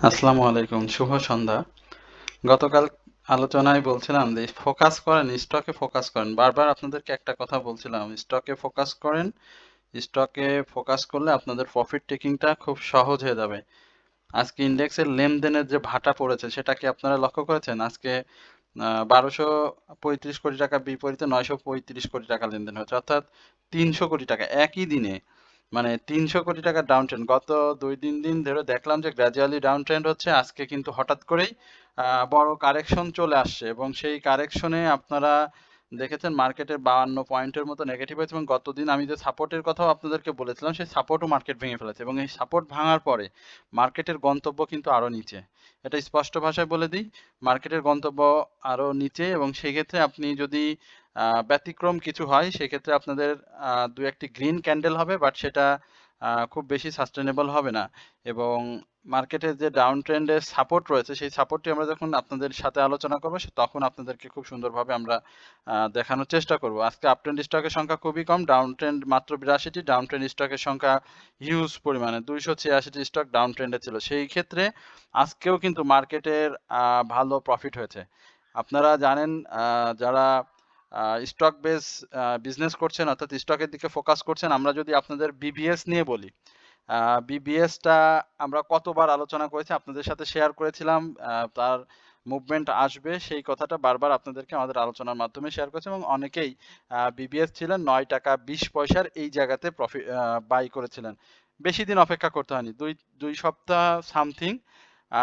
আসসালামু আলাইকুম, শুভ সন্ধ্যা। গতকাল আলোচনায় বলছিলাম যে ফোকাস করেন, স্টকে ফোকাস করেন। বারবার আপনাদেরকে একটা কথা বলছিলাম, স্টকে ফোকাস করেন। স্টকে ফোকাস করলে আপনাদের প্রফিট টেকিংটা খুব সহজ হয়ে যাবে। আজকে ইন্ডেক্সের লেনদেনের যে ভাটা পড়েছে সেটা কি আপনারা লক্ষ্য করেছেন? আজকে 1235 কোটি টাকা বিপরীতে 935 কোটি টাকা লেনদেন হচ্ছে, অর্থাৎ 300 কোটি টাকা একই দিনে। মানে 300 কোটি টাকা ডাউন ট্রেন্ড। গত 2-3 দিন ধরে দেখলাম যে গ্র্যাজুয়ালি ডাউন ট্রেন্ড হচ্ছে, আজকে কিন্তু হঠাৎ করেই বড় কারেকশন চলে আসছে এবং সেই কারেকশনে আপনারা দেখেছেন মার্কেটের 52 পয়েন্টের মতো নেগেটিভ হয়েছে এবং গতদিন আমি যে সাপোর্টের কথাও আপনাদেরকে বলেছিলাম সেই সাপোর্টও মার্কেট ভেঙে ফেলেছে এবং এই সাপোর্ট ভাঙার পরে মার্কেটের গন্তব্য কিন্তু আরো নিচে। এটা স্পষ্ট ভাষায় বলে দিই, মার্কেটের গন্তব্য আরো নিচে এবং সেক্ষেত্রে আপনি যদি ব্যতিক্রম কিছু হয় সেক্ষেত্রে আপনাদের দু একটি গ্রিন ক্যান্ডেল হবে, বাট সেটা খুব বেশি সাস্টেনেবল হবে না। এবং মার্কেটের যে ডাউন ট্রেন্ডের সাপোর্ট রয়েছে সেই সাপোর্টটি আমরা যখন আপনাদের সাথে আলোচনা করবো তখন আপনাদেরকে খুব সুন্দরভাবে আমরা দেখানোর চেষ্টা করব। আজকে আপ ট্রেন্ড স্টকের সংখ্যা খুবই কম, ডাউন ট্রেন্ড মাত্র 82টি, ডাউন ট্রেন্ড স্টকের সংখ্যা হিউজ পরিমাণে 286টি স্টক ডাউন ট্রেন্ডে ছিল। সেই ক্ষেত্রে আজকেও কিন্তু মার্কেটের ভালো প্রফিট হয়েছে। আপনারা জানেন, যারা স্টক বেস বিজনেস করছেন অর্থাৎ স্টকের দিকে ফোকাস করছেন, আমরা যদি আপনাদের বিবিএস নিয়ে বলি, বিবিএসটা আমরা কতবার আলোচনা করেছি, আপনাদের সাথে শেয়ার করেছিলাম। তার মুভমেন্ট আসবে সেই কথাটা বারবার আপনাদেরকে আমাদের আলোচনার মাধ্যমে শেয়ার করেছি এবং অনেকেই বিবিএস ছিলেন 9 টাকা 20 পয়সার এই জায়গাতে প্রফিট বাই করেছিলেন। বেশি দিন অপেক্ষা করতে হয়নি, দুই দুই সপ্তাহ সামথিং।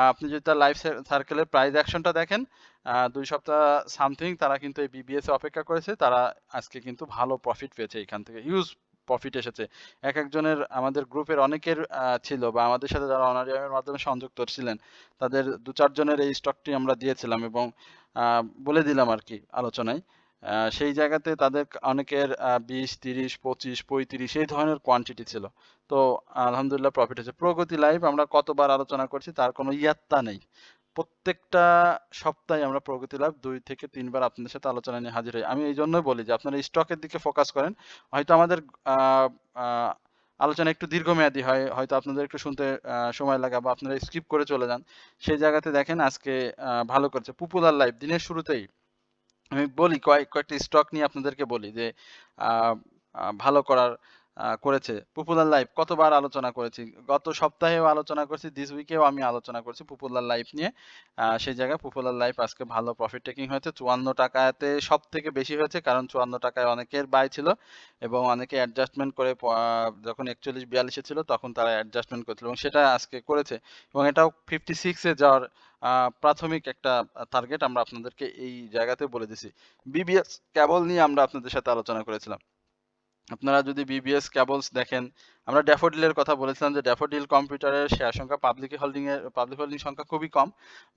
আপনি যদি তার লাইফ সার্কেলের প্রাইস অ্যাকশনটা দেখেন, 2 সপ্তাহ সামথিং তারা কিন্তু এই বিবিএস এ অপেক্ষা করেছে, তারা আজকে কিন্তু ভালো প্রফিট পেয়েছে, এখান থেকে হিউজ প্রফিট এসেছে। এক একজনের আমাদের গ্রুপের অনেকের ছিল বা আমাদের সাথে যারা অনারিয়ামের মাধ্যমে সংযুক্ত ছিলেন তাদের 2-4 জনের এই স্টকটি আমরা দিয়েছিলাম এবং বলে দিলাম আর কি আলোচনায়। সেই জায়গাতে তাদের অনেকের 20, 30, 25, 35 এই ধরনের কোয়ান্টিটি ছিল। তো আলহামদুলিল্লাহ প্রফিট হয়েছে। প্রগতি লাইভ আমরা কতবার আলোচনা করছি তার কোনো ইয়াত্তা নেই। প্রত্যেকটা সপ্তাহে আমরা প্রগতি লাভ 2 থেকে 3 বার আপনাদের সাথে আলোচনা নিয়ে হাজির হই। আমি এই জন্যই বলি যে আপনারা স্টকের দিকে ফোকাস করেন। হয়তো আমাদের আহ, আহ, আলোচনা একটু দীর্ঘমেয়াদী হয়, হয়তো আপনাদের একটু শুনতে সময় লাগে বা আপনারা স্কিপ করে চলে যান। সেই জায়গাতে দেখেন আজকে ভালো করছে পপুলার লাইভ দিনের শুরুতেই। আমি বলি কয়েকটা স্টক নিয়ে আপনাদেরকে বলি যে আহ, ভালো করেছে। পপুলার লাইফ কতবার আলোচনা করেছি, গত সপ্তাহেও আলোচনা করছি, দিস উইকেও আমি আলোচনা করছি পপুলার লাইফ নিয়ে। সেই জায়গায় পপুলার লাইফ আজকে ভালো প্রফিট টেকিং হয়েছে। 54 টাকাতে সব থেকে বেশি হয়েছে, কারণ 54 টাকায় অনেকের বাই ছিল এবং অনেকে অ্যাডজাস্টমেন্ট করে যখন 41-42-এ ছিল তখন তারা অ্যাডজাস্টমেন্ট করেছিল এবং সেটা আজকে করেছে এবং এটাও 56-এ যাওয়ার প্রাথমিক একটা টার্গেট আমরা আপনাদেরকে এই জায়গাতে বলে দিছি। বিবিএস কেবল নিয়ে আমরা আপনাদের সাথে আলোচনা করেছিলাম। আপনারা যদি বিবিএস কেবলস দেখেন, আমরা ড্যাফোডিলের কথা বলেছিলাম যে ড্যাফোডিল কম্পিউটারের শেয়ার সংখ্যা পাবলিক হোল্ডিং সংখ্যা খুবই কম,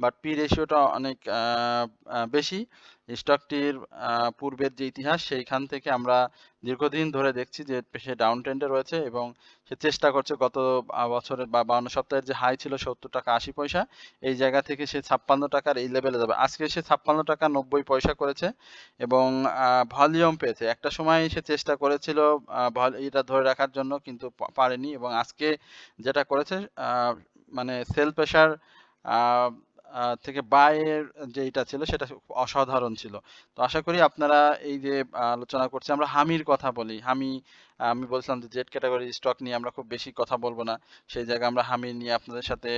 বাট পি রেশিওটা অনেক বেশি। স্টকটির পূর্বের যে ইতিহাস সেইখান থেকে আমরা দীর্ঘদিন ধরে দেখছি যে সে ডাউন ট্রেন্ডে রয়েছে এবং সে চেষ্টা করছে গত বছরের বা 52 সপ্তাহের যে হাই ছিল 70 টাকা 80 পয়সা, এই জায়গা থেকে সে 56 টাকার এই লেভেলে যাবে। আজকে সে 56 টাকা 90 পয়সা করেছে এবং ভলিউম পেয়েছে। একটা সময় সে চেষ্টা করেছিল এটা ধরে রাখার জন্য, কিন্তু পারেনি এবং আজকে যেটা করেছে, মানে সেল প্রেশার থেকে বায়ের যেটা ছিল সেটা অসাধারণ ছিল। তো আশা করি আপনারা এই যে আলোচনা করছি, আমরা হামির কথা বলি, আমি বলছিলাম যে জেড ক্যাটাগরি স্টক নিয়ে আমরা খুব বেশি কথা বলবো না, সেই জায়গায় আমরা হামি নিয়ে আপনাদের সাথে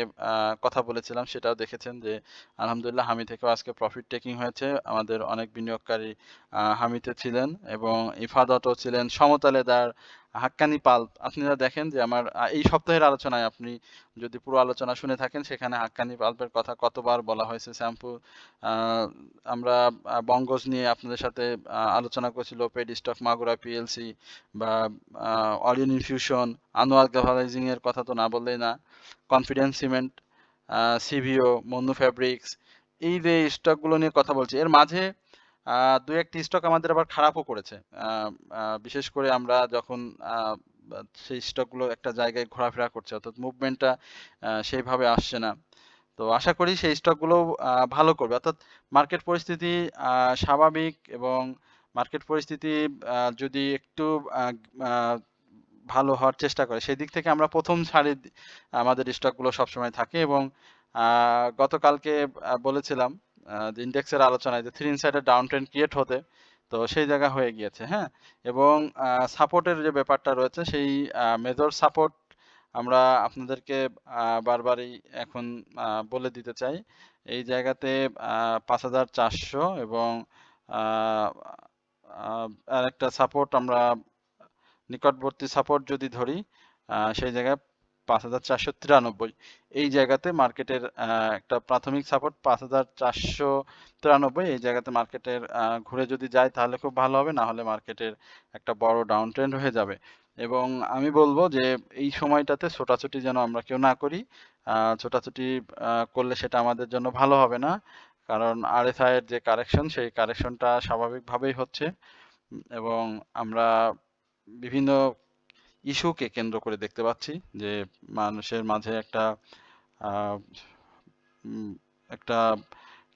কথা বলেছিলাম, সেটাও দেখেছেন যে আলহামদুলিল্লাহ হামি থেকেও আজকে প্রফিট টেকিং হয়েছে। আমাদের অনেক বিনিয়োগকারী হামিতে ছিলেন এবং ইফাদতও ছিলেন, সমতালেদার, হাক্কানি পাল্প। আপনারা দেখেন যে আমার এই সপ্তাহের আলোচনায় আপনি যদি পুরো আলোচনা শুনে থাকেন সেখানে হাক্কানি পাল্পের কথা কতবার বলা হয়েছে, শ্যাম্পু। আহ, আমরা বঙ্গজ নিয়ে আপনাদের সাথে আলোচনা করছি, লোপেড স্টক, মাগুরা পিএলসি বা অরিয়ন ইনফিউশন, আনোয়ার গ্যাভারাইজিং এর কথা তো না বললেই না, কনফিডেন্স সিমেন্ট, সিভিও, মন্নু ফ্যাব্রিক্স, এই যে স্টকগুলো নিয়ে কথা বলছি। এর মাঝে দু একটি স্টক আমাদের আবার খারাপও করেছে। বিশেষ করে আমরা যখন সেই স্টকগুলো একটা জায়গায় ঘোরাফেরা করছে অর্থাৎ মুভমেন্টটা সেইভাবে আসছে না। তো আশা করি সেই স্টকগুলো ভালো করবে, অর্থাৎ মার্কেট পরিস্থিতি স্বাভাবিক এবং মার্কেট পরিস্থিতি যদি একটু আহ, আহ, ভালো হওয়ার চেষ্টা করে সেই দিক থেকে আমরা প্রথম সারির আমাদের স্টকগুলো সবসময় থাকে এবং গতকালকে বলেছিলাম যে ইন্ডেক্সের আলোচনায় যে 3 ইনসাইডের ডাউন ট্রেন্ড ক্রিয়েট হতে, তো সেই জায়গা হয়ে গিয়েছে, হ্যাঁ? এবং সাপোর্টের যে ব্যাপারটা রয়েছে সেই মেজর সাপোর্ট আমরা আপনাদেরকে বারবারই এখন বলে দিতে চাই। এই জায়গাতে ৫,৪০০ এবং আ আ আরেকটা সাপোর্ট আমরা নিকটবর্তী সাপোর্ট যদি ধরি সেই জায়গায় ৫,৪৯৩। এই জায়গাতে মার্কেটের একটা প্রাথমিক সাপোর্ট ৫,৪৯৩। এই জায়গাতে মার্কেটের ঘুরে যদি যায় তাহলে খুব ভালো হবে, না হলে মার্কেটের একটা বড় ডাউন ট্রেন্ড হয়ে যাবে। এবং আমি বলবো যে এই সময়টাতে ছোটাছুটি যেন আমরা কেউ না করি। ছোটাছুটি করলে সেটা আমাদের জন্য ভালো হবে না। কারণ RSI এর যে কারেকশন সেই কারেকশনটা স্বাভাবিকভাবেই হচ্ছে। এবং আমরা বিভিন্ন ইস্যুকে কেন্দ্র করে দেখতে পাচ্ছি যে মানুষের মাঝে একটা আহ, উম, একটা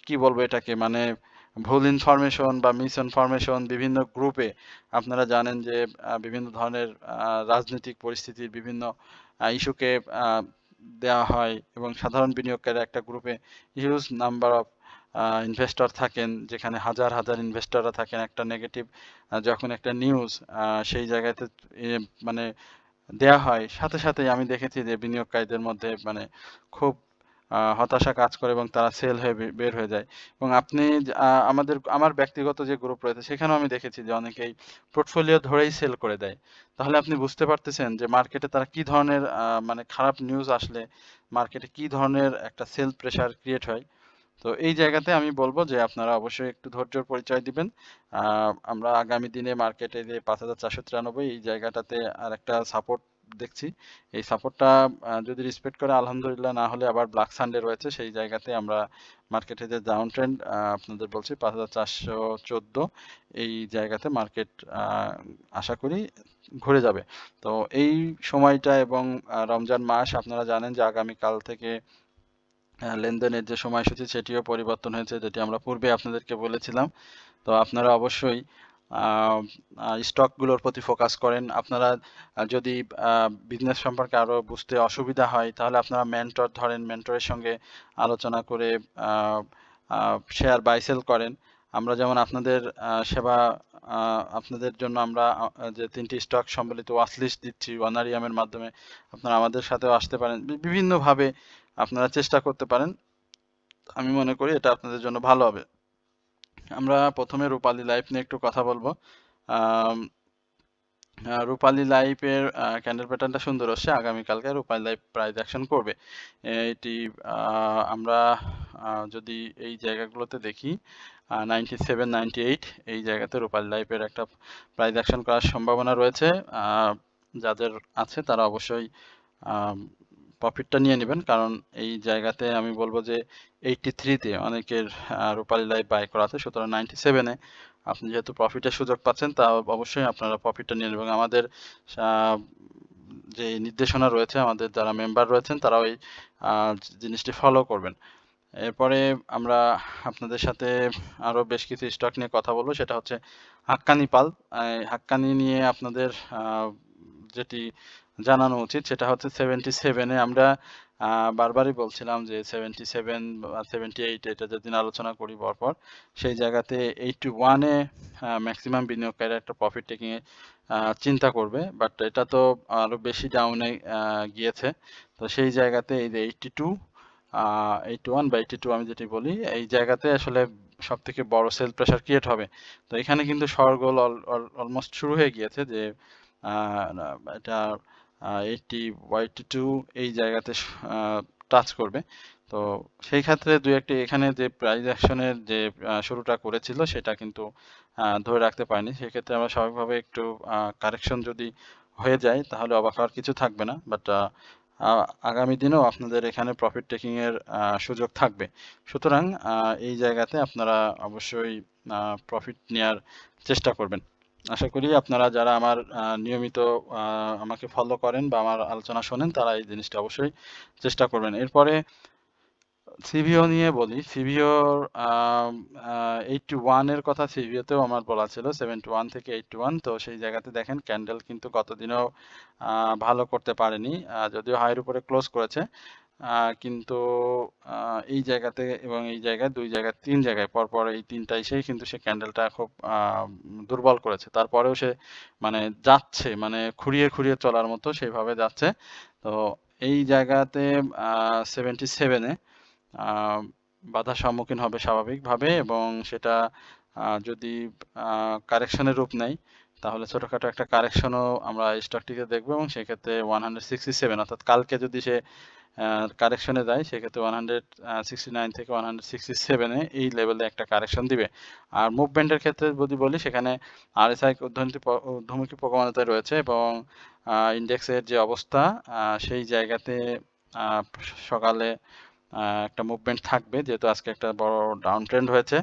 কি বলবো এটাকে, মানে ভুল ইনফরমেশন বা মিস ইনফরমেশন বিভিন্ন গ্রুপে, আপনারা জানেন যে বিভিন্ন ধরনের রাজনৈতিক পরিস্থিতির বিভিন্ন ইস্যুকে দেওয়া হয় এবং সাধারণ বিনিয়োগকারী একটা গ্রুপে হিউজ নাম্বার অফ ইনভেস্টর থাকেন, যেখানে হাজার হাজার ইনভেস্টররা থাকেন। একটা নেগেটিভ যখন একটা নিউজ সেই জায়গাতে মানে দেয়া হয়, সাথে সাথেই আমি দেখেছি যে বিনিয়োগকারীদের মধ্যে মানে খুব হতাশা কাজ করে এবং তারা সেল হয়ে বের হয়ে যায়। এবং আপনি আমার ব্যক্তিগত যে গ্রুপ রয়েছে সেখানেও আমি দেখেছি যে অনেকেই পোর্টফোলিও ধরেই সেল করে দেয়। তাহলে আপনি বুঝতে পারতেছেন যে মার্কেটে তারা কি ধরনের মানে খারাপ নিউজ আসলে মার্কেটে কি ধরনের একটা সেল প্রেসার ক্রিয়েট হয়। তো এই জায়গাতে আমি বলবো যে আপনারা অবশ্যই একটু ধৈর্যের পরিচয় দিবেন। আমরা আগামী দিনে মার্কেটে যে ৫,৪৯৩ এই জায়গাটাতে আর একটা সাপোর্ট দেখছি। এই সাপোর্টটা যদি রেসপেক্ট করে আলহামদুলিল্লাহ, না হলে আবার ব্ল্যাক সানডে রয়েছে, সেই জায়গাতে আমরা মার্কেটে যে ডাউন ট্রেন্ড আপনাদের বলছি ৫,৪১৪ এই জায়গাতে মার্কেট আশা করি ঘুরে যাবে। তো এই সময়টা এবং রমজান মাস আপনারা জানেন যে আগামীকাল থেকে লেনদেনের যে সময়সূচি সেটিও পরিবর্তন হয়েছে, যেটি আমরা পূর্বে আপনাদেরকে বলেছিলাম। তো আপনারা অবশ্যই স্টকগুলোর প্রতি ফোকাস করেন। আপনারা যদি বিজনেস সম্পর্কে আরো বুঝতে অসুবিধা হয় তাহলে আপনারা মেন্টর ধরেন, মেন্টরের সঙ্গে আলোচনা করে শেয়ার বাই সেল করেন। আমরা যেমন আপনাদের সেবা আপনাদের জন্য আমরা যে 3টি স্টক সম্বলিত ওয়াচ লিস্ট দিচ্ছি ওয়ানারিয়ামের মাধ্যমে, আপনারা আমাদের সাথেও আসতে পারেন। বিভিন্নভাবে আপনারা চেষ্টা করতে পারেন। আমি মনে করি এটা আপনাদের জন্য ভালো হবে। আমরা প্রথমে রূপালী লাইফ নিয়ে একটু কথা বলবো। আম, রূপালী লাইফের ক্যান্ডেল প্যাটার্নটা সুন্দর হচ্ছে। আগামীকালকে রূপালী লাইফ প্রাইস অ্যাকশন করবে। এটি আমরা যদি এই জায়গাগুলোতে দেখি 97, 98 এই জায়গাতে রূপালী লাইফের একটা প্রাইস অ্যাকশন করার সম্ভাবনা রয়েছে। যাদের আছে তারা অবশ্যই প্রফিটটা নিয়ে নেবেন, কারণ এই জায়গাতে আমি বলবো যে 83-তে অনেকের রূপালী লাইফ বাই করা আছে। সুতরাং 97-এ আপনি যেহেতু প্রফিটের সুযোগ পাচ্ছেন তা অবশ্যই আপনারা প্রফিটটা নিয়ে নেবেন। এবং আমাদের আহ, যে নির্দেশনা রয়েছে, আমাদের যারা মেম্বার রয়েছেন তারা ওই জিনিসটি ফলো করবেন। এরপরে আমরা আপনাদের সাথে আরো বেশ কিছু স্টক নিয়ে কথা বলবো, সেটা হচ্ছে হাক্কানি পাল। হাক্কানি নিয়ে আপনাদের যেটি জানানো উচিত সেটা হচ্ছে 77-এ আমরা বারবারই বলছিলাম যে 77 বা 78 এটা যেদিন আলোচনা করি পরপর, সেই জায়গাতে 81-এ ম্যাক্সিমাম বিনিয়োগকারীরা একটা প্রফিট টেকিং এ চিন্তা করবে, বাট এটা তো আরো বেশি ডাউনে গিয়েছে। তো সেই জায়গাতে এই যে 82 81 বা 82 আমি যেটি বলি, এই জায়গাতে আসলে সব থেকে বড় সেল প্রেসার ক্রিয়েট হবে। তো এখানে কিন্তু শর্টগোল অলমোস্ট শুরু হয়ে গিয়েছে যে এটা 80 বা 82 এই জায়গাতে টাচ করবে। তো সেই ক্ষেত্রে দুই একটি এখানে যে প্রাইস অ্যাকশনের যে শুরুটা করেছিল সেটা কিন্তু ধরে রাখতে পারেনি। সেক্ষেত্রে আমরা স্বাভাবিকভাবে একটু কারেকশন যদি হয়ে যায় তাহলে অবাক হওয়ার কিছু থাকবে না। বাট আগামী দিনেও আপনাদের এখানে প্রফিট টেকিং এর সুযোগ থাকবে। সুতরাং এই জায়গাতে আপনারা অবশ্যই প্রফিট নেয়ার চেষ্টা করবেন। আশা করি আপনারা যারা আমার নিয়মিত আমাকে ফলো করেন বা আমার আলোচনা শোনেন তারা এই জিনিসটা অবশ্যই চেষ্টা করবেন। এরপরে সিভিও নিয়ে বলি। সিভিওর 81 এর কথা সিভিওতেও আমার বলা ছিল, 71 থেকে 81। তো সেই জায়গাতে দেখেন ক্যান্ডেল কিন্তু গতদিনও ভালো করতে পারেনি, যদিও হাইয়ের উপরে ক্লোজ করেছে। কিন্তু এই জায়গাতে এবং এই জায়গায় 2 জায়গায় 3 জায়গায় পরপর এই 3টা এসেই কিন্তু সে ক্যান্ডেলটা খুব দুর্বল করেছে। তারপরেও সে মানে যাচ্ছে, মানে খুঁড়িয়ে, খুঁড়িয়ে চলার মতো সেভাবে যাচ্ছে। তো এই জায়গাতে 77 এ আ বাধার সম্মুখীন হবে স্বাভাবিকভাবে, এবং সেটা যদি কারেকশনের রূপ নেয়, তাহলে ছোটখাটো একটা কারেকশনও আমরা স্টকটিতে দেখব, এবং সেক্ষেত্রে 167 অর্থাৎ কালকে যদি সে কারেকশনে যায়, সেক্ষেত্রে 169 থেকে 167 এ এই লেভেলে একটা কারেকশন দিবে। আর মুভমেন্টের ক্ষেত্রে যদি বলি, সেখানে RSI ঊর্ধ্বমুখী প্রবণতায় রয়েছে, এবং ইন্ডেক্সের যে অবস্থা সেই জায়গাতে সকালে একটা মুভমেন্ট থাকবে, যেহেতু আজকে একটা বড় ডাউন ট্রেন্ড হয়েছে।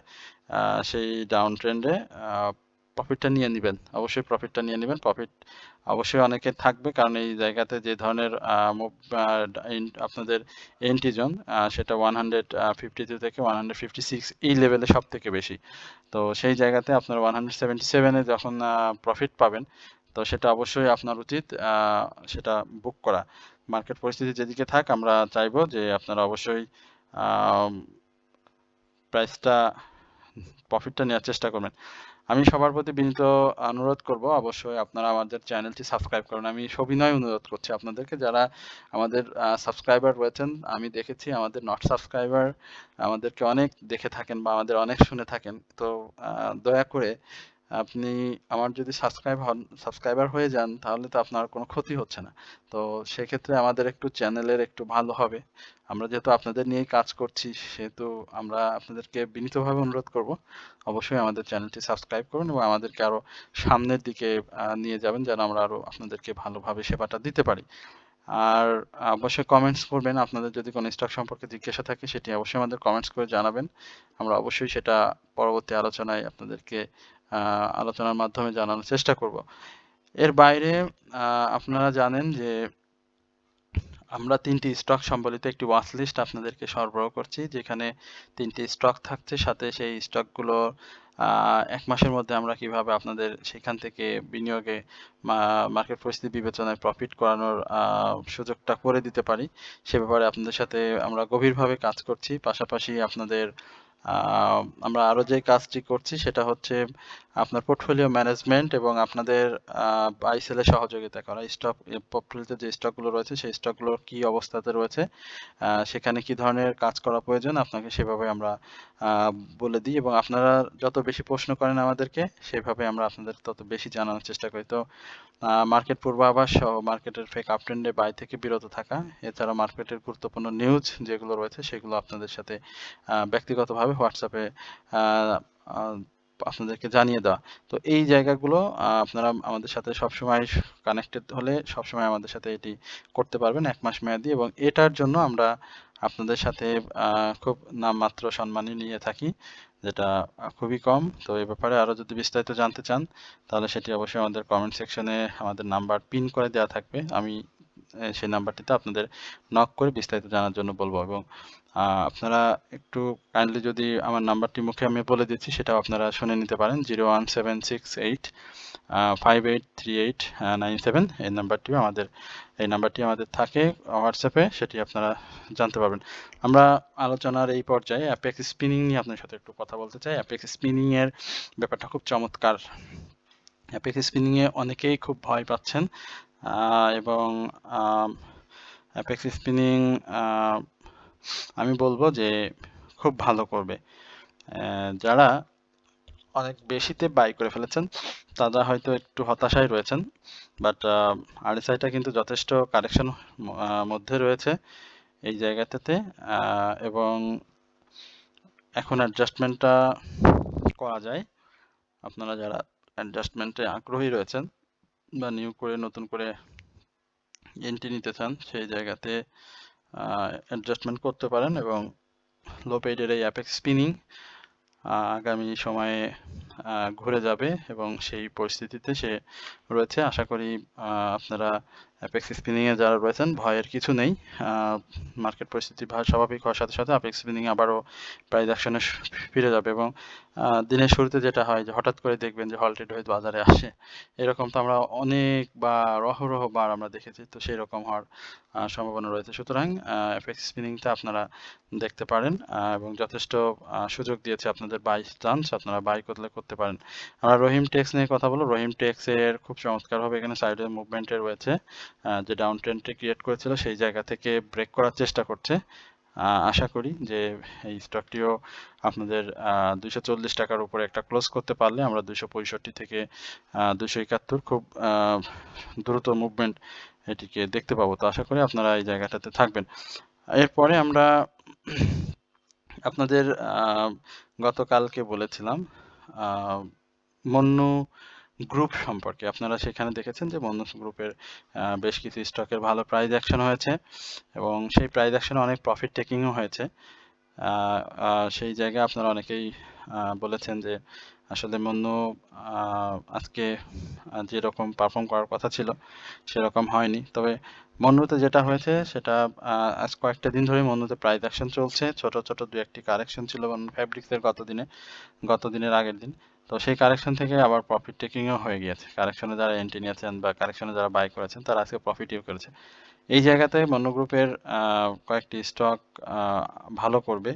সেই ডাউন ট্রেন্ডে প্রফিটটা নিয়ে নেবেন, অবশ্যই প্রফিটটা নিয়ে নেবেন। প্রফিট অবশ্যই অনেকের থাকবে, কারণ এই জায়গাতে যে ধরনের আপনাদের এন্ট্রি জোন, সেটা 152 থেকে 156 এই লেভেলে সব থেকে বেশি। তো সেই জায়গাতে আপনার 177 এ যখন প্রফিট পাবেন, তো সেটা অবশ্যই আপনার উচিত সেটা বুক করা। মার্কেট পরিস্থিতি যেদিকে থাক, আমরা চাইবো যে আপনারা অবশ্যই প্রাইসটা প্রফিটটা নেওয়ার চেষ্টা করবেন। আমি সবার প্রতি বিনীত অনুরোধ করব, অবশ্যই আপনারা আমাদের চ্যানেলটি সাবস্ক্রাইব করুন। আমি সবিনয় অনুরোধ করছি আপনাদেরকে, যারা আমাদের সাবস্ক্রাইবার রয়েছেন, আমি দেখেছি আমাদের নট সাবস্ক্রাইবার আমাদেরকে অনেক দেখে থাকেন বা আমাদের অনেক শুনে থাকেন। তো দয়া করে আপনি আমার যদি সাবস্ক্রাইবার হয়ে যান, তাহলে তো আপনার কোনো ক্ষতি হচ্ছে না। তো সেক্ষেত্রে আমাদের একটু চ্যানেলের একটু ভালো হবে। আমরা যেহেতু আপনাদের নিয়েই কাজ করছি, সেহেতু আমরা আপনাদেরকে বিনীতভাবে অনুরোধ করব, অবশ্যই আমাদের চ্যানেলটি সাবস্ক্রাইব করুন এবং আমাদেরকে আরো সামনের দিকে নিয়ে যাবেন, যেন আমরা আরো আপনাদেরকে ভালোভাবে সেবাটা দিতে পারি। আর অবশ্যই কমেন্টস করবেন, আপনাদের যদি কোনো স্টক সম্পর্কে জিজ্ঞাসা থাকে সেটি অবশ্যই আমাদের কমেন্টস করে জানাবেন। আমরা অবশ্যই সেটা পরবর্তী আলোচনায় আপনাদেরকে আলোচনার মাধ্যমে জানানোর চেষ্টা করব। এর বাইরে আপনারা জানেন যে আমরা 3টি স্টক সম্বলিত একটি ওয়াচ লিস্ট আপনাদেরকে সরবরাহ করছি, যেখানে 3টি স্টক থাকছে, সাথে সেই স্টকগুলো 1 মাসের মধ্যে আমরা কিভাবে আপনাদের সেখান থেকে বিনিয়োগে মার্কেট পরিস্থিতি বিবেচনায় প্রফিট করানোর সুযোগটা করে দিতে পারি, সে ব্যাপারে আপনাদের সাথে আমরা গভীরভাবে কাজ করছি। পাশাপাশি আপনাদের আমরা আরো যে কাজটি করছি সেটা হচ্ছে আপনার পোর্টফোলিও ম্যানেজমেন্ট এবং আপনাদের বাই সেলে সহযোগিতা করা। স্টক পোর্টফোলিওতে যে স্টকগুলো রয়েছে সেই স্টকগুলোর কি অবস্থাতে রয়েছে, সেখানে কি ধরনের কাজ করা প্রয়োজন, আপনাকে সেভাবে আমরা বলে দিই, এবং আপনারা যত বেশি প্রশ্ন করেন আমাদেরকে, সেভাবে আমরা আপনাদের তত বেশি জানানোর চেষ্টা করি। তো মার্কেট পূর্বাভাস সহ মার্কেটের ফেক আপট্রেন্ডে বাই থেকে বিরত থাকা, এছাড়া মার্কেটের গুরুত্বপূর্ণ নিউজ যেগুলো রয়েছে সেগুলো আপনাদের সাথে ব্যক্তিগতভাবে হোয়াটসঅ্যাপে আপনাদেরকে জানিয়ে দেওয়া। তো এই জায়গাগুলো আপনারা আমাদের সাথে সবসময় কানেক্টেড হলে সবসময় আমাদের সাথে এটি করতে পারবেন 1 মাস মেয়াদি, এবং এটার জন্য আমরা আপনাদের সাথে খুব নামমাত্র সম্মানী নিয়ে থাকি, যেটা খুবই কম। তো এই ব্যাপারে আরো যদি বিস্তারিত জানতে চান, তাহলে সেটি অবশ্যই আমাদের কমেন্ট সেকশনে আমাদের নাম্বার পিন করে দেওয়া থাকবে। আমি সেই নাম্বারটিতে আপনাদের নক করে বিস্তারিত জানার জন্য বলবো, এবং আপনারা একটু কাইন্ডলি যদি আমার নাম্বারটি মুখে আমি বলে দিচ্ছি, সেটাও আপনারা শুনে নিতে পারেন। 01768 583897 এই নাম্বারটি আমাদের থাকে হোয়াটসঅ্যাপে, সেটি আপনারা জানতে পারবেন। আমরা আলোচনার এই পর্যায়ে অ্যাপেক্স স্পিনিং নিয়ে আপনার সাথে একটু কথা বলতে চাই। অ্যাপেক্স স্পিনিং এর ব্যাপারটা খুব চমৎকার। অ্যাপেক্স স্পিনিং এ অনেকেই খুব ভয় পাচ্ছেন, এবং অ্যাপেক্স স্পিনিং আমি বলবো যে খুব ভালো করবে। যারা অনেক বেশিতে বাই করে ফেলেছেন, তারা হয়তো একটু হতাশায় রয়েছেন, বাট RSIটা কিন্তু যথেষ্ট কারেকশন মধ্যে রয়েছে এই জায়গাটাতে, এবং এখন অ্যাডজাস্টমেন্টটা করা যায়। আপনারা যারা অ্যাডজাস্টমেন্টে আগ্রহী রয়েছেন বা নতুন করে এন্ট্রি নিতে চান, সেই জায়গাতে অ্যাডজাস্টমেন্ট করতে পারেন, এবং লো পেইডের এই অ্যাপেক্স স্পিনিং আগামী সময়ে ঘুরে যাবে, এবং সেই পরিস্থিতিতে সে রয়েছে। আশা করি আপনারা অ্যাপেক্স স্পিনিং এ যারা রয়েছেন ভয়ের কিছু নেই। মার্কেট পরিস্থিতি স্বাভাবিক হওয়ার সাথে সাথে অ্যাপেক্স স্পিনিং আবারও প্রাইস অ্যাকশনে ফিরে যাবে এবং দিনের শুরুতে যেটা হয় যে হঠাৎ করে দেখবেন যে হল্টেড হয়ে বাজারে আসে, এরকম তো আমরা অনেকবার অহরহবার আমরা দেখেছি, তো সেই রকম হওয়ার সম্ভাবনা রয়েছে। সুতরাং অ্যাপেক্স স্পিনিংটা আপনারা দেখতে পারেন এবং যথেষ্ট সুযোগ দিয়েছে আপনাদের বাই চান্স, আপনারা বাই করতে পারেন। আমরা রহিম টেক্স নিয়ে কথা বলবো। রহিম টেক্স এর খুব চমৎকারভাবে এখানে সাইডে মুভমেন্টে রয়েছে, যে ডাউন ট্রেন্ডটি ক্রিয়েট করেছিল সেই জায়গা থেকে ব্রেক করার চেষ্টা করছে। আশা করি যে এই স্টকটিও আপনাদের 240 টাকার উপরে একটা ক্লোজ করতে পারলে আমরা 265 থেকে 271 খুব দ্রুত মুভমেন্ট এটিকে দেখতে পাবো। তো আশা করি আপনারা এই জায়গাটাতে থাকবেন। এরপরে আমরা আপনাদের গতকালকে বলেছিলাম মন্নু গ্রুপ সম্পর্কে। আপনারা সেখানে দেখেছেন যে মন্নু গ্রুপের বেশ কিছু স্টকের ভালো প্রাইস অ্যাকশন হয়েছে এবং সেই প্রাইস অ্যাকশনে অনেক প্রফিট টেকিংও হয়েছে। সেই জায়গায় আপনারা অনেকেই বলেছেন যে আসলে মন্নু আজকে যেরকম পারফর্ম করার কথা ছিল সেরকম হয়নি। তবে মন্নুতে যেটা হয়েছে সেটা আজ কয়েকটা দিন ধরে মন্নুতে প্রাইস অ্যাকশন চলছে, ছোট ছোট দু একটি কারেকশন ছিল ফ্যাব্রিক্সের গত দিনের আগের দিন। তো সেই কারেকশন থেকে আবার প্রফিট টেকিংও হয়ে গিয়েছে। কারেকশনে যারা এন্ট্রি নিয়েছেন বা কারেকশনে যারা বাই করেছেন তারা আজকে প্রফিটও করেছে। এই জায়গাতে মন্নু গ্রুপের কয়েকটি স্টক ভালো করবে।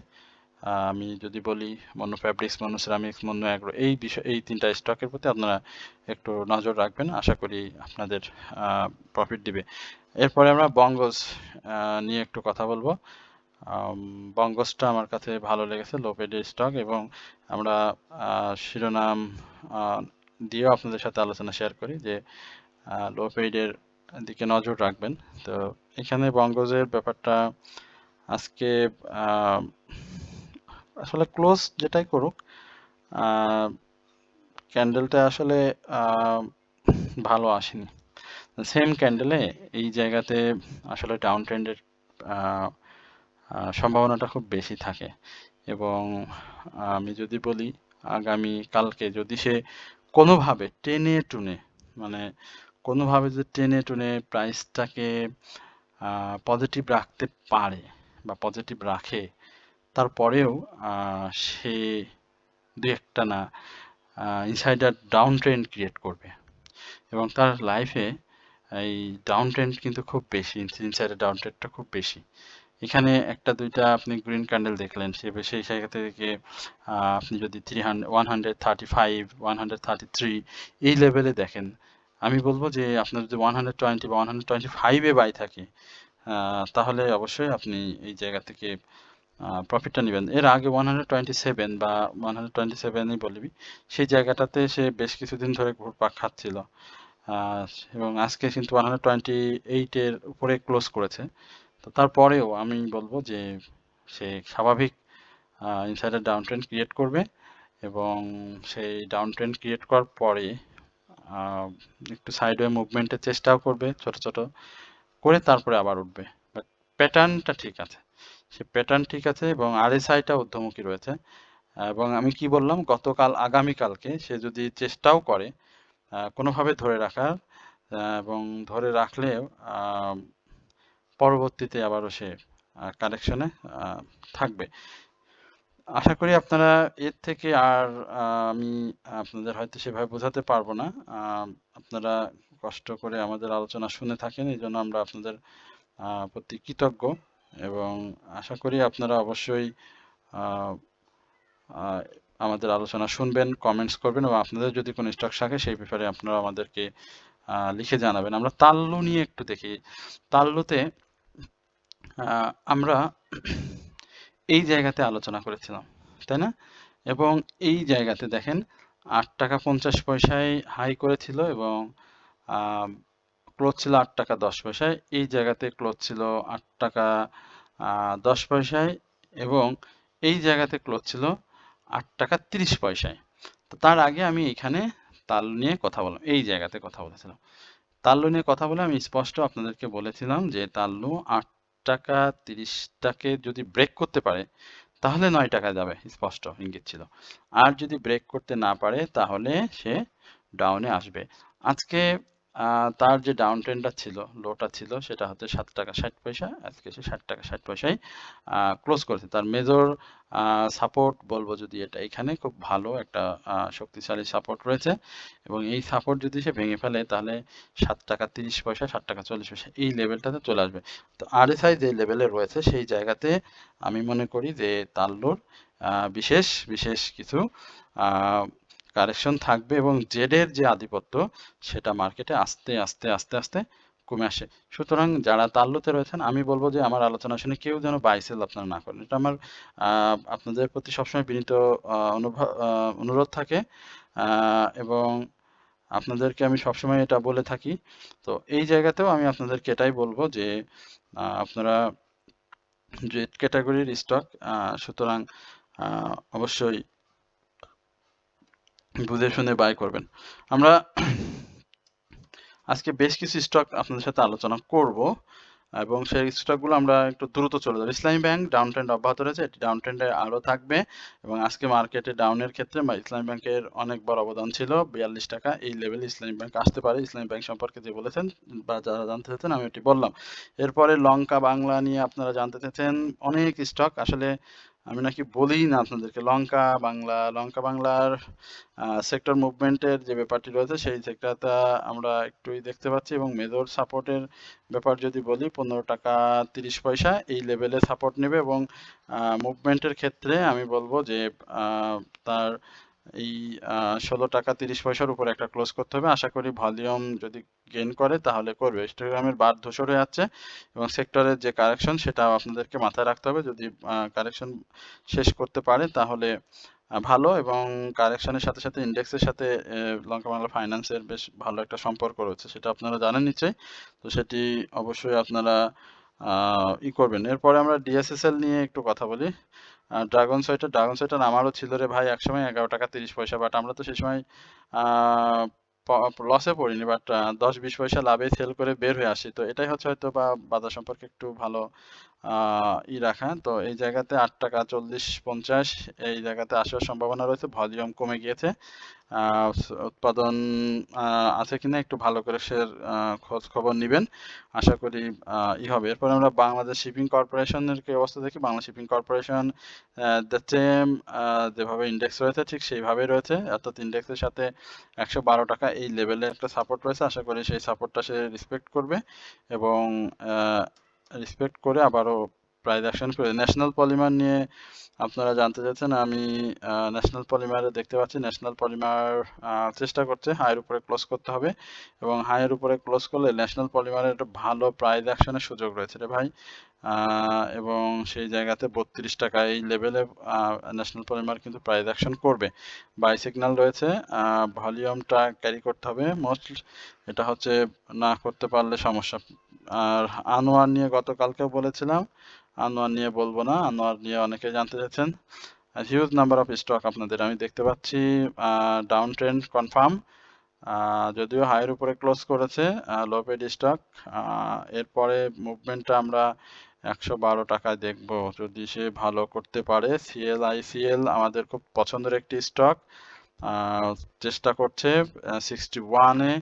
আমি যদি বলি Monno fabrics, Monno ceramics, Monno agro, এই তিনটা স্টকের প্রতি আপনারা একটু নজর রাখবেন। আশা করি আপনাদের প্রফিট দিবে। এরপরে আমরা বঙ্গজ নিয়ে একটু কথা বলবো। বঙ্গজটা আমার কাছে ভালো লেগেছে, লো পেডের স্টক, এবং আমরা শিরোনাম দিয়েও আপনাদের সাথে আলোচনা শেয়ার করি যে লো পেডের দিকে নজর রাখবেন। তো এখানে বঙ্গজের ব্যাপারটা আজকে আসলে ক্লোজ যেটাই করুক ক্যান্ডেলটা আসলে ভালো আসেনি। সেম ক্যান্ডেলে এই জায়গাতে আসলে ডাউন ট্রেন্ডের সম্ভাবনাটা খুব বেশি থাকে এবং আমি যদি বলি আগামী কালকে যদি সে কোনোভাবে টেনে টুনে মানে কোনোভাবে যদি টেনে টুনে প্রাইসটাকে পজিটিভ রাখতে পারে বা পজিটিভ রাখে, তারপরেও সে দু একটা না ইনসাইডার ডাউন ট্রেন্ড ক্রিয়েট করবে এবং তার লাইফে এই ডাউন ট্রেন্ড কিন্তু খুব বেশি, ইনসাইডার ডাউন ট্রেন্ডটা খুব বেশি। এখানে একটা দুইটা আপনি গ্রিন ক্যান্ডেল দেখলেন, সেই জায়গা থেকে আপনি যদি 135, 133 এই লেভেলে দেখেন, আমি বলবো যে আপনার যদি 120 বা 125-এ বাই থাকে তাহলে অবশ্যই আপনি এই জায়গা থেকে প্রফিটটা নেবেন। এর আগে 127 বা 127ই বলবি, সেই জায়গাটাতে সে বেশ কিছুদিন ধরে ঘুরপাক খাচ্ছিল এবং আজকে কিন্তু 128-এর উপরে ক্লোজ করেছে। তো তারপরেও আমি বলবো যে সে স্বাভাবিক ইনসাইডার ডাউন ট্রেন্ড ক্রিয়েট করবে এবং সেই ডাউন ট্রেন্ড ক্রিয়েট করার পরে একটু সাইডওয়ে মুভমেন্টের চেষ্টাও করবে ছোট ছোট করে, তারপরে আবার উঠবে। বাট প্যাটার্নটা ঠিক আছে, সে প্যাটার্ন ঠিক আছে এবং আরএসআইটা ঊর্ধ্বমুখী রয়েছে। এবং আমি কি বললাম, আগামীকালকে সে যদি চেষ্টাও করে কোনোভাবে ধরে রাখার এবং ধরে রাখলেও পরবর্তীতে আবারও সে কারেকশনে থাকবে। আশা করি আপনারা এর থেকে আর আমি আপনাদের হয়তো সেভাবে বোঝাতে পারবো না। আপনারা কষ্ট করে আমাদের আলোচনা শুনে থাকেন, এই জন্য আমরা আপনাদের প্রতি কৃতজ্ঞ এবং আশা করি আপনারা অবশ্যই আমাদের আলোচনা শুনবেন, কমেন্টস করবেন এবং আপনাদের যদি কোনো স্টক থাকে সেই ব্যাপারে আপনারা আমাদেরকে লিখে জানাবেন। আমরা তাল্লু নিয়ে একটু দেখি। তাল্লুতে আমরা এই জায়গাতে আলোচনা করেছিলাম, তাই না? এবং এই জায়গাতে দেখেন 8 টাকা 50 পয়সায় হাই করেছিল এবং ক্লোজ ছিল 8 টাকা 10 পয়সায়। এই জায়গাতে ক্লোজ ছিল 8 টাকা 10 পয়সায় এবং এই জায়গাতে ক্লোজ ছিল 8 টাকা 30 পয়সায়। তো তার আগে আমি এখানে তাল্লু নিয়ে কথা বললাম, এই জায়গাতে কথা বলেছিলাম। তাল্লু নিয়ে কথা বলে আমি স্পষ্ট আপনাদেরকে বলেছিলাম যে তাল্লু 8 টাকা 30টাকে যদি ব্রেক করতে পারে তাহলে 9 টাকা যাবে, স্পষ্ট ইঙ্গিত ছিল। আর যদি ব্রেক করতে না পারে তাহলে সে ডাউনে আসবে। আজকে তার যে ডাউন ট্রেন্ডটা ছিল, লোটা ছিল, সেটা হচ্ছে 7 টাকা 60 পয়সা, আজকে সে 60 টাকা 60 পয়সায় ক্লোজ করেছে। তার মেজর সাপোর্ট বলবো যদি এটা, এখানে খুব ভালো একটা শক্তিশালী সাপোর্ট রয়েছে, এবং এই সাপোর্ট যদি সে ভেঙে ফেলে তাহলে 7 টাকা 30 পয়সা 7 টাকা 40 পয়সা এই লেভেলটাতে চলে আসবে। তো আরএসআই যে লেভেলে রয়েছে সেই জায়গাতে আমি মনে করি যে তাল্লুর বিশেষ বিশেষ কিছু কারেকশন থাকবে, এবং জেডের যে আধিপত্য সেটা মার্কেটে আস্তে আস্তে আস্তে আস্তে কমে আসে। সুতরাং যারা তাল্লুতে রয়েছেন আমি বলবো যে আমার আলোচনা শুনে কেউ যেন বাই সেল আপনারা না করেন, এটা আমার আপনাদের প্রতি সবসময় বিনীত অনুরোধ থাকে, এবং আপনাদেরকে আমি সবসময় এটা বলে থাকি। তো এই জায়গাতেও আমি আপনাদেরকে এটাই বলবো যে আপনারা জেড ক্যাটাগরির স্টক, সুতরাং অবশ্যই বুঝে শুনে বাই করবেন। আমরা আজকে বেশ কিছু স্টক আপনাদের সাথে আলোচনা করব, এবং সেই স্টকগুলো আমরা একটু দ্রুত চলে যাব। ইসলামী ব্যাংক ডাউন ট্রেন্ড অব্যাহত রয়েছে, এটি ডাউন ট্রেন্ডে আরও থাকবে, এবং আজকে মার্কেটে ডাউনের ক্ষেত্রে ইসলামী ব্যাংকের অনেক বড় অবদান ছিল। 42 টাকা এই লেভেলে ইসলামী ব্যাংক আসতে পারে। ইসলামী ব্যাংক সম্পর্কে যে বলেছেন বা যারা জানতে চাচ্ছেন আমি এটি বললাম। এরপরে লঙ্কা বাংলা নিয়ে আপনারা জানতে চাচ্ছেন, অনেক স্টক আসলে আমি নাকি বলিই না আপনাদেরকে। লঙ্কা বাংলার সেক্টর মুভমেন্টের যে ব্যাপারটি রয়েছে সেই সেক্টরটা আমরা একটুই দেখতে পাচ্ছি, এবং মেজর সাপোর্টের ব্যাপার যদি বলি 15 টাকা 30 পয়সা এই লেভেলে সাপোর্ট নেবে, এবং মুভমেন্টের ক্ষেত্রে আমি বলবো যে তার এই 16 টাকা 30 পয়সার উপরে একটা ক্লোজ করতে হবে। আশা করি ভলিউম যদি গেইন করে তাহলে করবে। হিস্টোগ্রামের বার ধূসর হয়ে যাচ্ছে, এবং সেক্টরের যে কারেকশন সেটাও আপনাদেরকে মাথায় রাখতে হবে। যদি কারেকশন শেষ করতে পারে তাহলে ভালো, এবং কারেকশনের সাথে সাথে ইন্ডেক্সের সাথে লঙ্কা বাংলা ফাইন্যান্সের বেশ ভালো একটা সম্পর্ক রয়েছে, সেটা আপনারা জানেন নিশ্চয়ই। তো সেটি অবশ্যই আপনারা করবেন। এরপরে আমরা ডিএসএসএল নিয়ে একটু কথা বলি। ড্রাগন সোয়েটার আমারও ছিল রে ভাই একসময় 11 টাকা 30 পয়সা, বাট আমরা তো সেই সময় লসে পড়িনি, বাট 10-20 পয়সা লাভে সেল করে বের হয়ে আসি। তো এটাই হচ্ছে হয়তো বা বাজার সম্পর্কে একটু ভালো রাখা। তো এই জায়গাতে 8 টাকা 40-50 এই জায়গাতে আসার সম্ভাবনা রয়েছে। ভলিউম কমে গিয়েছে, উৎপাদন আছে কিনা একটু ভালো করে খোঁজ খবর নিবেন, আশা করি হবে। এরপরে আমরা বাংলাদেশ শিপিং কর্পোরেশনের কি অবস্থা দেখি। Bangla shipping corporation the same, যেভাবে ইন্ডেক্স রয়েছে ঠিক সেইভাবেই রয়েছে, অর্থাৎ ইন্ডেক্সের সাথে 112 টাকা এই লেভেলে একটা সাপোর্ট রয়েছে। আশা করি সেই সাপোর্টটা সে রেসপেক্ট করবে, এবং রেসপেক্ট করে আবারও প্রাইস অ্যাকশন করে। ন্যাশনাল পলিমার নিয়ে আপনারা জানতে চাচ্ছেন, আমি ন্যাশনাল পলিমারে দেখতে পাচ্ছি ন্যাশনাল পলিমার চেষ্টা করছে হাইয়ের উপরে ক্লোজ করতে হবে, এবং হাইয়ের উপরে ক্লোজ করলে ন্যাশনাল পলিমারের একটা ভালো প্রাইস অ্যাকশনের সুযোগ রয়েছে রে ভাই, এবং সেই জায়গাতে 32 টাকা এই লেভেলে ন্যাশনাল পলিমার কিন্তু প্রাইস অ্যাকশন করবে। বাই সিগন্যাল রয়েছে, ভলিউমটা ক্যারি করতে হবে মোস্ট, এটা হচ্ছে না করতে পারলে সমস্যা। আর আনোয়ার নিয়ে গতকালকেও বলেছিলাম, আনোয়ার নিয়ে বলবো না, আনোয়ার নিয়ে অনেকে জানতে চাচ্ছেন। হিউজ নাম্বার অফ স্টক আপনাদের আমি দেখতে পাচ্ছি ডাউন ট্রেন্ড কনফার্ম, যদিও হাইয়ের উপরে ক্লোজ করেছে লো পেড স্টক। এরপরে মুভমেন্টটা আমরা 112 টাকায় দেখবো যদি সে ভালো করতে পারে। সিএল আমাদের খুব পছন্দের একটি স্টক, চেষ্টা করছে 61-এ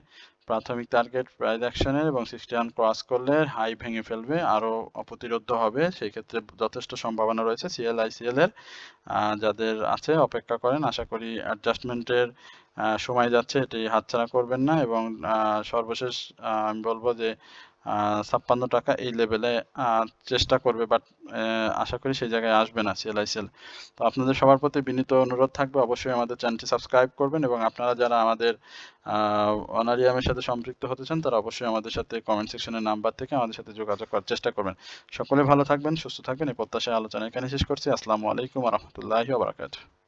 প্রাথমিক টার্গেট প্রাইস অ্যাকশনের, এবং 61 ক্রস করলে হাই ভেঙে ফেলবে, আরও অপ্রতিরোধ হবে, সেই ক্ষেত্রে যথেষ্ট সম্ভাবনা রয়েছে সিএল এর। যাদের আছে অপেক্ষা করেন, আশা করি অ্যাডজাস্টমেন্টের সময় যাচ্ছে, এটি হাতছাড়া করবেন না। এবং সর্বশেষ আমি বলবো যে 56 টাকা এই লেভেলে চেষ্টা করবে, বাট আশা করি সেই জায়গায় আসবে না সিএল। তো আপনাদের সবার প্রতি বিনীত অনুরোধ থাকবে অবশ্যই আমাদের চ্যানেলটি সাবস্ক্রাইব করবেন, এবং আপনারা যারা আমাদের অনারিয়ামের সাথে সম্পৃক্ত হতে চান তারা অবশ্যই আমাদের সাথে কমেন্ট সেকশনের নাম্বার থেকে আমাদের সাথে যোগাযোগ করার চেষ্টা করবেন। সকলে ভালো থাকবেন, সুস্থ থাকবেন, এই প্রত্যাশায় আলোচনা এখানে শেষ করছি। আসসালামু আলাইকুম ওয়া রাহমাতুল্লাহি ওয়া বারাকাতুহু।